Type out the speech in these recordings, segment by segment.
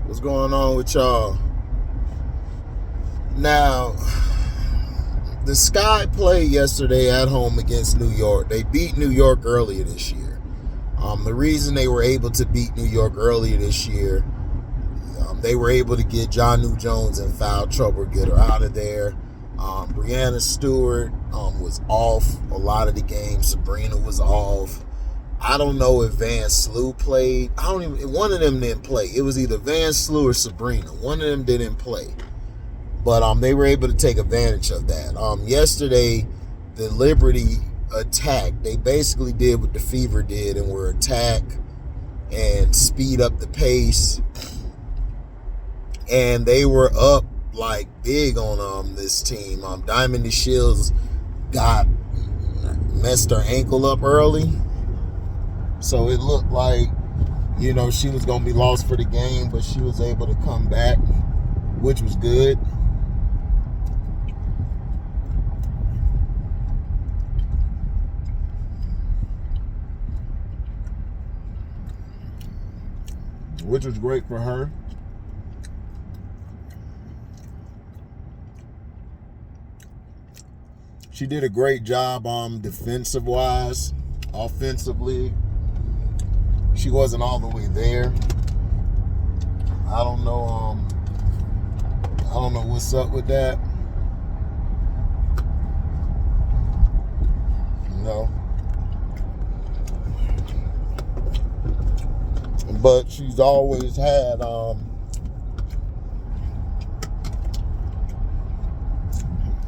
What's going on with y'all? Now, the Sky played yesterday at home against New York. They beat New York earlier this year. The reason they were able to beat New York earlier this year, they were able to get John New Jones in foul trouble, get her out of there. Brianna Stewart was off a lot of the game. Sabrina was off. I don't know if Van Slew played. One of them didn't play. It was either Van Slew or Sabrina. One of them didn't play. But they were able to take advantage of that. Yesterday, the Liberty attacked. They basically did what the Fever did and were attack and speed up the pace. And they were up like big on this team. Diamond DeShields messed her ankle up early. So it looked like, she was going to be lost for the game, but she was able to come back, which was good. Which was great for her. She did a great job defensive-wise. Offensively, she wasn't all the way there. I don't know what's up with that. But she's always had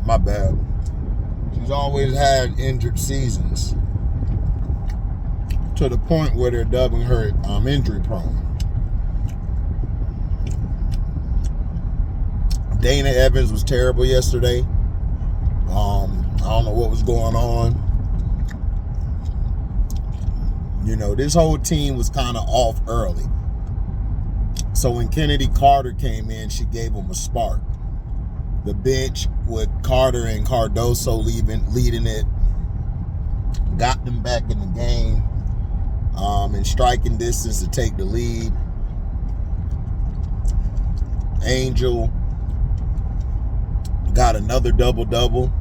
my bad. She's always had injured seasons, to the point where they're dubbing her injury prone. Dana Evans was terrible yesterday. I don't know what was going on. This whole team was kind of off early. So when Kennedy Carter came in, she gave them a spark. The bench with Carter and Cardoso leading it got them back in the game. In striking distance to take the lead. Angel got another double-double,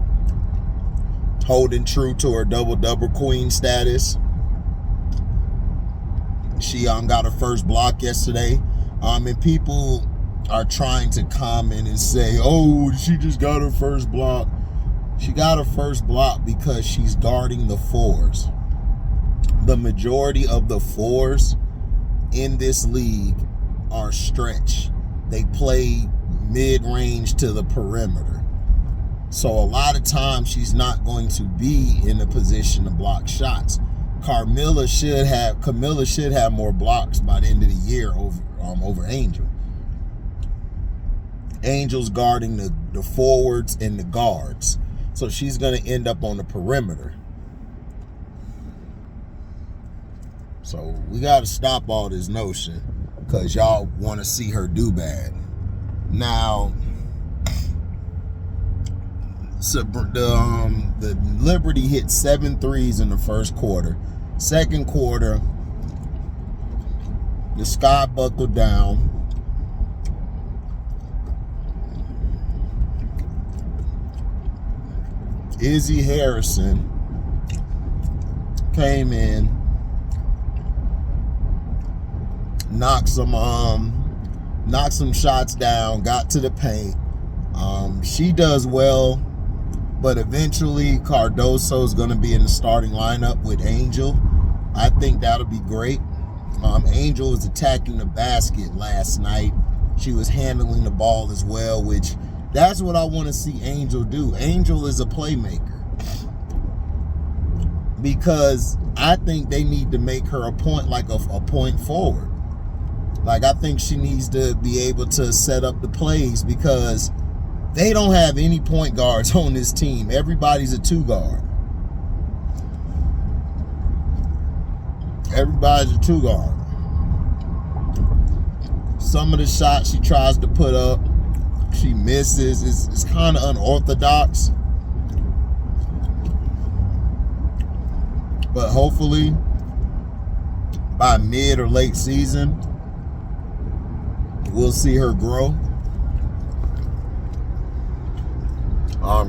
holding true to her double-double queen status. She got her first block yesterday. And people are trying to comment and say, oh, she just got her first block. She got her first block because she's guarding the fours. The majority of the fours in this league are stretch. They play mid-range to the perimeter. So a lot of times she's not going to be in a position to block shots. Camilla should have more blocks by the end of the year over Angel. Angel's guarding the forwards and the guards. So she's going to end up on the perimeter. So we got to stop all this notion because y'all want to see her do bad. Now, so the Liberty hit 7 threes in the first quarter. Second quarter, the Sky buckled down. Izzy Harrison came in, knocked some shots down, got to the paint. She does well, but eventually Cardoso's going to be in the starting lineup with Angel. I think that'll be great. Angel was attacking the basket last night. She was handling the ball as well, which that's what I want to see Angel do. Angel is a playmaker. Because I think they need to make her a point forward. Like, I think she needs to be able to set up the plays because they don't have any point guards on this team. Everybody's a 2-guard. Everybody's a 2-guard. Some of the shots she tries to put up, she misses. It's kind of unorthodox. But hopefully, by mid or late season, We'll see her grow.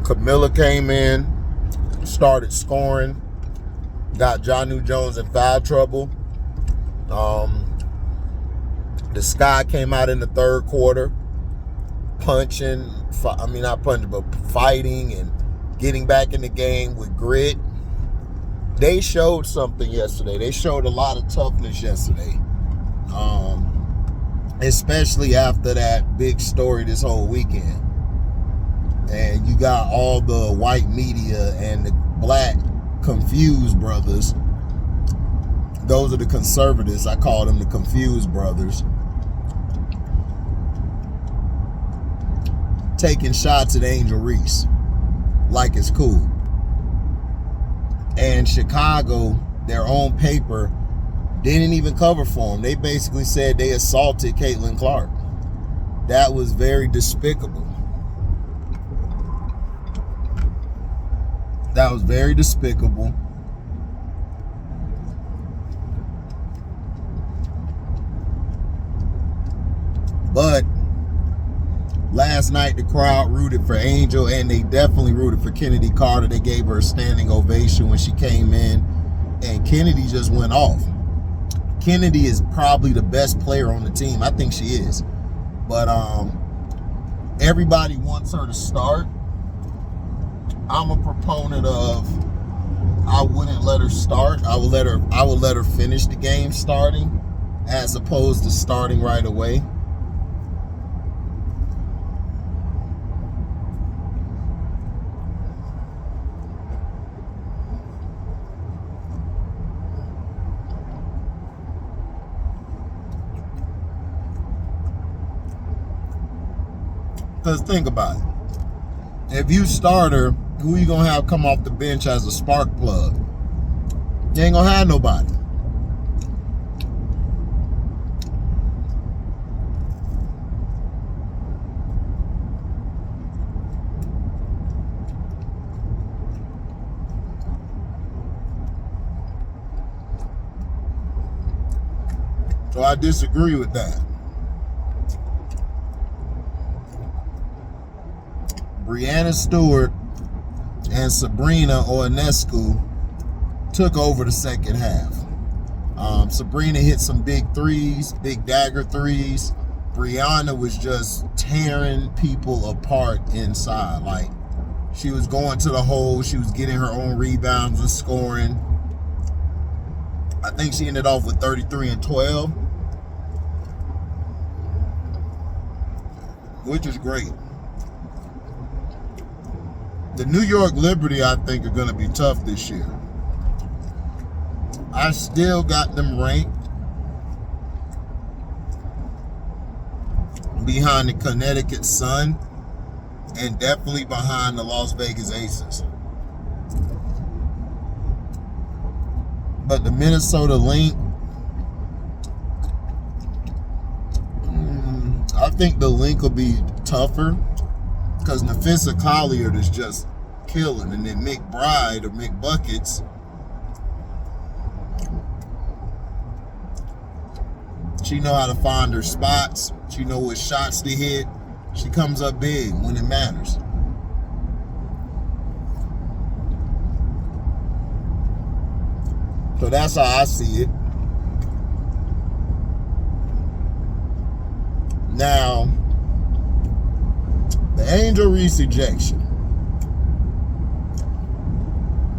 Camilla came in, started scoring, got Jonnu Jones in foul trouble. The Sky came out in the third quarter, punching, not punching, but fighting and getting back in the game with grit. They showed something yesterday. They showed a lot of toughness yesterday. Especially after that big story this whole weekend. And you got all the white media and the black confused brothers. Those are the conservatives. I call them the confused brothers. Taking shots at Angel Reese like it's cool. And Chicago, their own paper, didn't even cover for them. They basically said they assaulted Caitlin Clark. That was very despicable. That was very despicable. But last night the crowd rooted for Angel, and they definitely rooted for Kennedy Carter. They gave her a standing ovation when she came in, and Kennedy just went off. Kennedy is probably the best player on the team. I think she is. But everybody wants her to start. I'm a proponent of I wouldn't let her start. I would let her finish the game starting as opposed to starting right away. Because think about it. If you start her, who you going to have come off the bench as a spark plug? You ain't going to have nobody. So I disagree with that. Brianna Stewart and Sabrina Ionescu took over the second half. Sabrina hit some big threes, big dagger threes. Brianna was just tearing people apart inside. Like, she was going to the hole. She was getting her own rebounds and scoring. I think she ended off with 33 and 12, which is great. The New York Liberty, I think, are going to be tough this year. I still got them ranked behind the Connecticut Sun and definitely behind the Las Vegas Aces. But the Minnesota Lynx, I think the Lynx will be tougher because Nafisa Collier is just killing. And then McBride or McBuckets, she know how to find her spots. She know what shots to hit. She comes up big when it matters. So that's how I see it. Now, the Angel Reese ejection.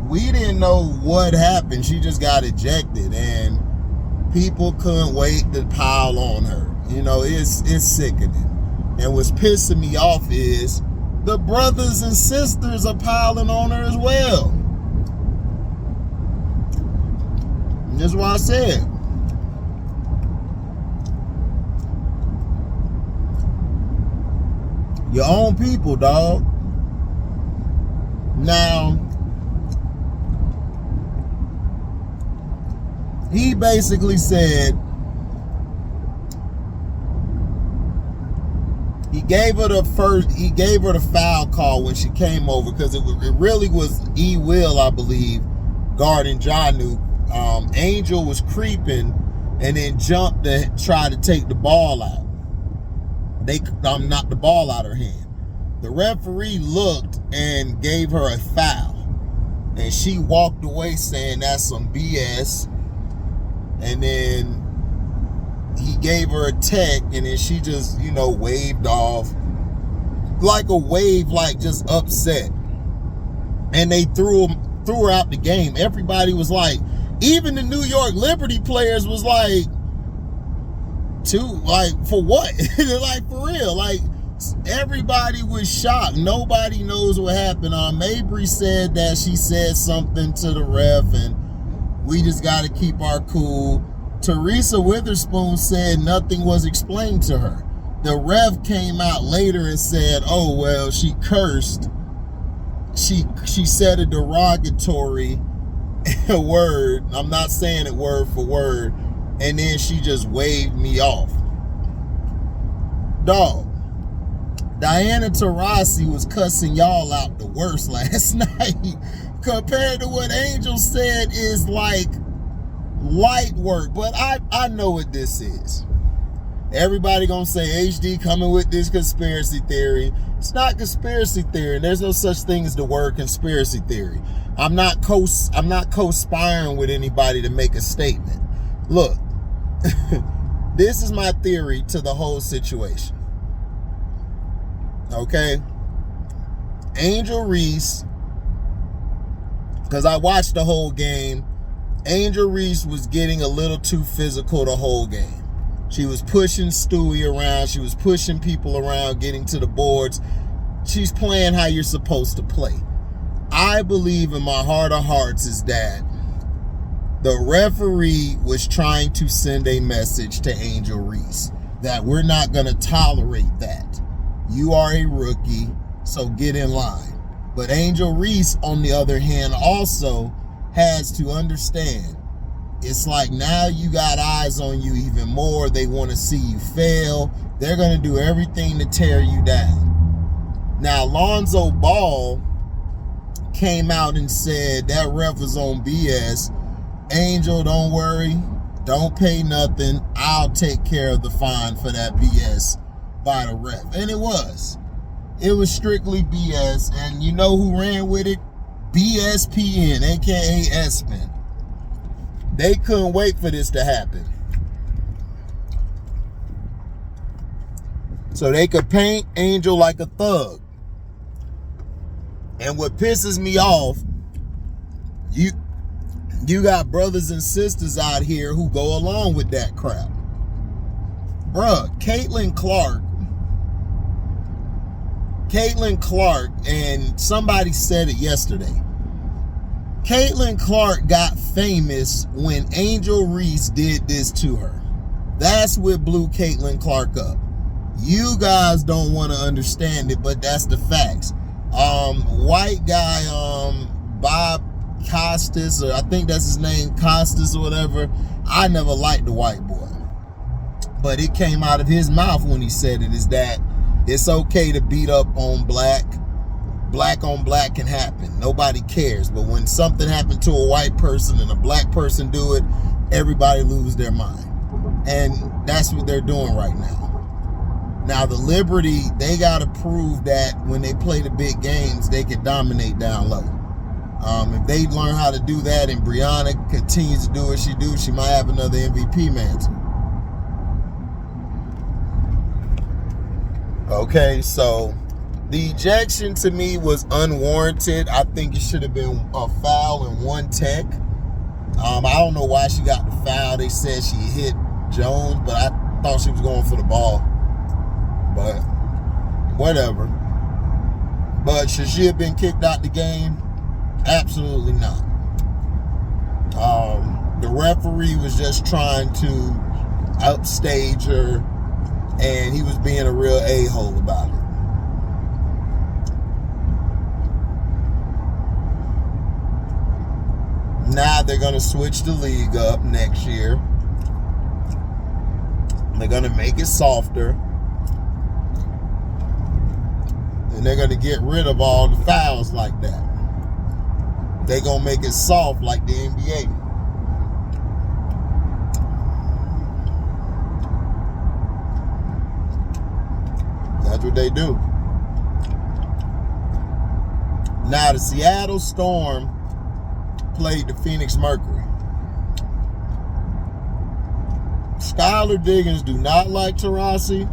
We didn't know what happened. She just got ejected, and people couldn't wait to pile on her. You know, it's sickening. And what's pissing me off is the brothers and sisters are piling on her as well. And that's why I said, your own people, dog. Now, he basically said he gave her the foul call when she came over because it really was E. Will, I believe, guarding Jonnu. Angel was creeping and then jumped to try to take the ball out. they knocked the ball out of her hand. The referee looked and gave her a foul. And she walked away saying that's some BS. And then he gave her a tech, and then she just, you know, waved off. Like a wave, like just upset. And they threw her out the game. Everybody was like, even the New York Liberty players was like, for what? Like, for real. Like, everybody was shocked. Nobody knows what happened. Mabry said that she said something to the ref, and we just got to keep our cool. Teresa Witherspoon said nothing was explained to her. The ref came out later and said, oh, well, she cursed. She said a derogatory word. I'm not saying it word for word. And then she just waved me off. Dog. Diana Taurasi was cussing y'all out the worst last night. Compared to what Angel said is like light work. But I know what this is. Everybody gonna say HD coming with this conspiracy theory. It's not conspiracy theory. There's no such thing as the word conspiracy theory. I'm not co-conspiring with anybody to make a statement. Look, this is my theory to the whole situation. Okay? Angel Reese, because I watched the whole game, Angel Reese was getting a little too physical the whole game. She was pushing Stewie around. She was pushing people around, getting to the boards. She's playing how you're supposed to play. I believe in my heart of hearts is that the referee was trying to send a message to Angel Reese that we're not going to tolerate that. You are a rookie, so get in line. But Angel Reese, on the other hand, also has to understand it's like now you got eyes on you even more. They want to see you fail. They're going to do everything to tear you down. Now, Lonzo Ball came out and said that ref was on BS. Angel, don't worry. Don't pay nothing. I'll take care of the fine for that BS by the ref. And it was. It was strictly BS. And you know who ran with it? BSPN, a.k.a. ESPN. They couldn't wait for this to happen. So they could paint Angel like a thug. And what pisses me off, you got brothers and sisters out here who go along with that crap. Bruh, Caitlin Clark, and somebody said it yesterday. Caitlin Clark got famous when Angel Reese did this to her. That's what blew Caitlin Clark up. You guys don't want to understand it, but that's the facts. White guy, Bob Costas, or I think that's his name, Costas or whatever. I never liked the white boy. But it came out of his mouth when he said it, is that it's okay to beat up on black. Black on black can happen. Nobody cares. But when something happened to a white person and a black person do it, everybody lose their mind. And that's what they're doing right now. Now, the Liberty, they got to prove that when they play the big games, they can dominate down low. If they learn how to do that and Brianna continues to do what she do, she might have another MVP mantle. Okay, so the ejection to me was unwarranted. I think it should have been a foul and one tech. I don't know why she got the foul. They said she hit Jones, but I thought she was going for the ball. But whatever. But should she have been kicked out the game? Absolutely not. The referee was just trying to upstage her, and he was being a real a-hole about it. Now they're going to switch the league up next year. They're going to make it softer. And they're going to get rid of all the fouls like that. They're going to make it soft like the NBA. That's what they do. Now, the Seattle Storm played the Phoenix Mercury. Skylar Diggins do not like Taurasi,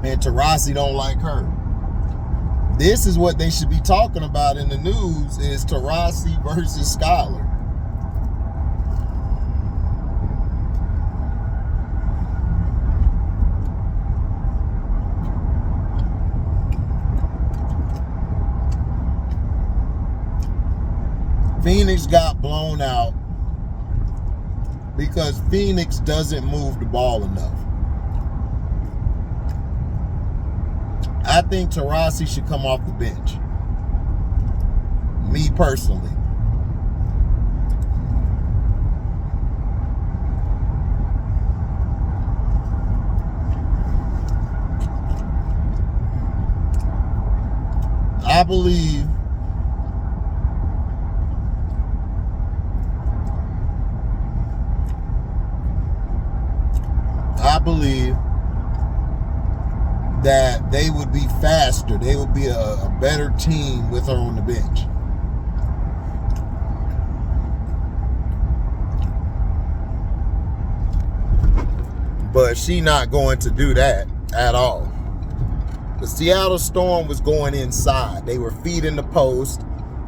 and Taurasi don't like her. This is what they should be talking about in the news, is Taurasi versus Skylar. Phoenix got blown out because Phoenix doesn't move the ball enough. I think Taurasi should come off the bench. Me personally. I believe that they would be faster. They would be a better team with her on the bench. But she not going to do that at all. The Seattle Storm was going inside. They were feeding the post.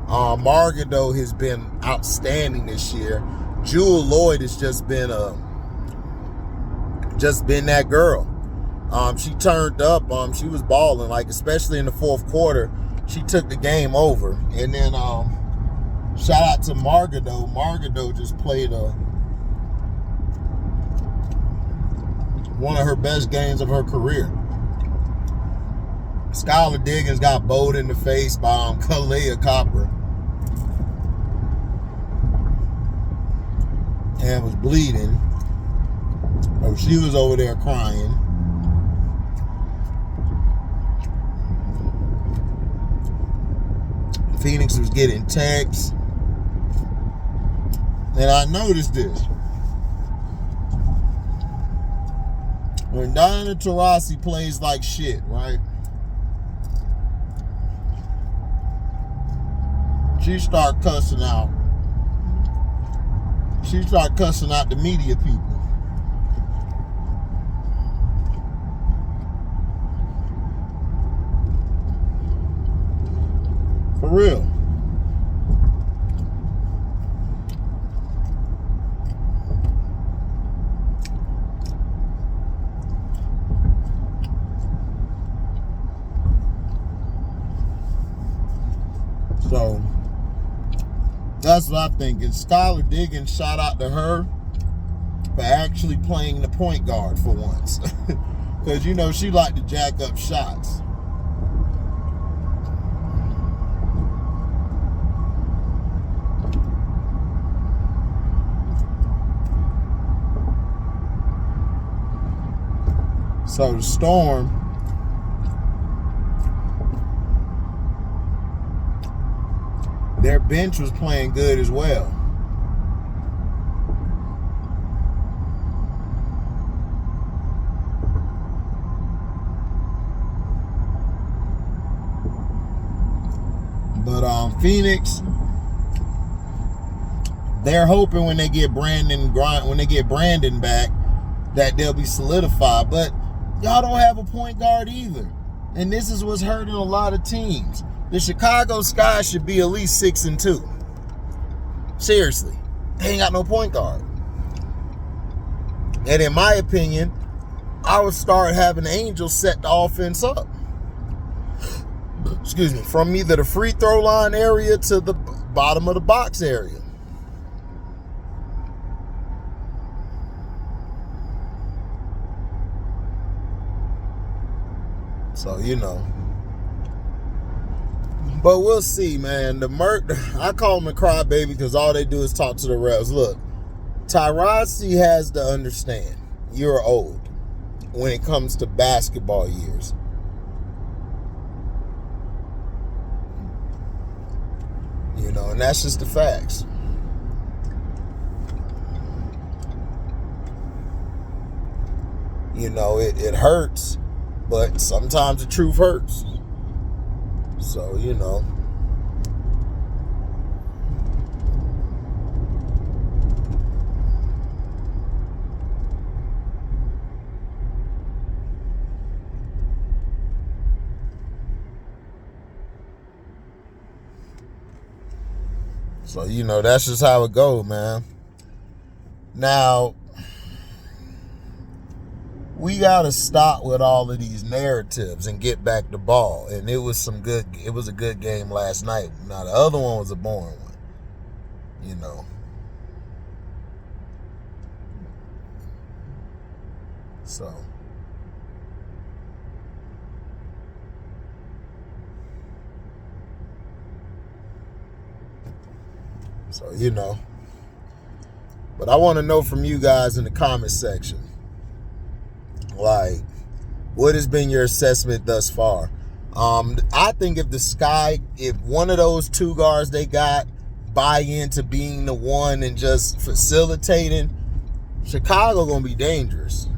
Margado has been outstanding this year. Jewel Lloyd has just been that girl. She turned up. She was balling, like, especially in the fourth quarter. She took the game over. And then shout out to Margado. Margado just played one of her best games of her career. Skylar Diggins got bowled in the face by Kalea Copper and was bleeding. Oh, she was over there crying. Phoenix was getting texts. And I noticed this. When Diana Taurasi plays like shit, right? She start cussing out. She start cussing out the media people. For real. So that's what I think. And Skylar Diggins, shout out to her for actually playing the point guard for once. Because, you know, she liked to jack up shots. So the Storm, their bench was playing good as well. But Phoenix, they're hoping when they get Brandon back that they'll be solidified. But y'all don't have a point guard either. And this is what's hurting a lot of teams. The Chicago Sky should be at least 6-2. Seriously. They ain't got no point guard. And in my opinion, I would start having Angels set the offense up. Excuse me. From either the free throw line area to the bottom of the box area. So, you know. But we'll see, man. I call them a crybaby because all they do is talk to the refs. Look, Taurasi has to understand you're old when it comes to basketball years. You know, and that's just the facts. You know, it hurts, but sometimes the truth hurts. So, you know. So, you know, that's just how it goes, man. Now, we got to stop with all of these narratives and get back to ball. And it was a good game last night. Now, the other one was a boring one, you know. So, you know. But I want to know from you guys in the comment section, like, what has been your assessment thus far? I think if one of those two guards they got buy into being the one and just facilitating, Chicago gonna be dangerous.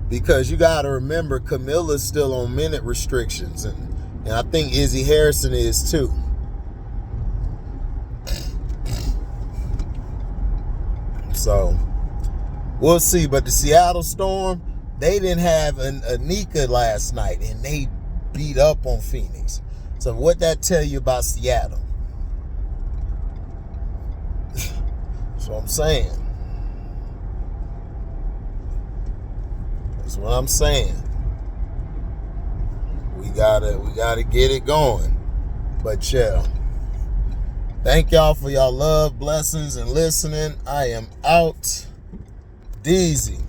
Because you got to remember, Camilla's still on minute restrictions, and I think Izzy Harrison is too. So we'll see. But the Seattle Storm, they didn't have an Anika last night, and they beat up on Phoenix. So what that tell you about Seattle? That's what I'm saying. That's what I'm saying. We gotta get it going. But yeah. Thank y'all for y'all love, blessings, and listening. I am out. Deezy.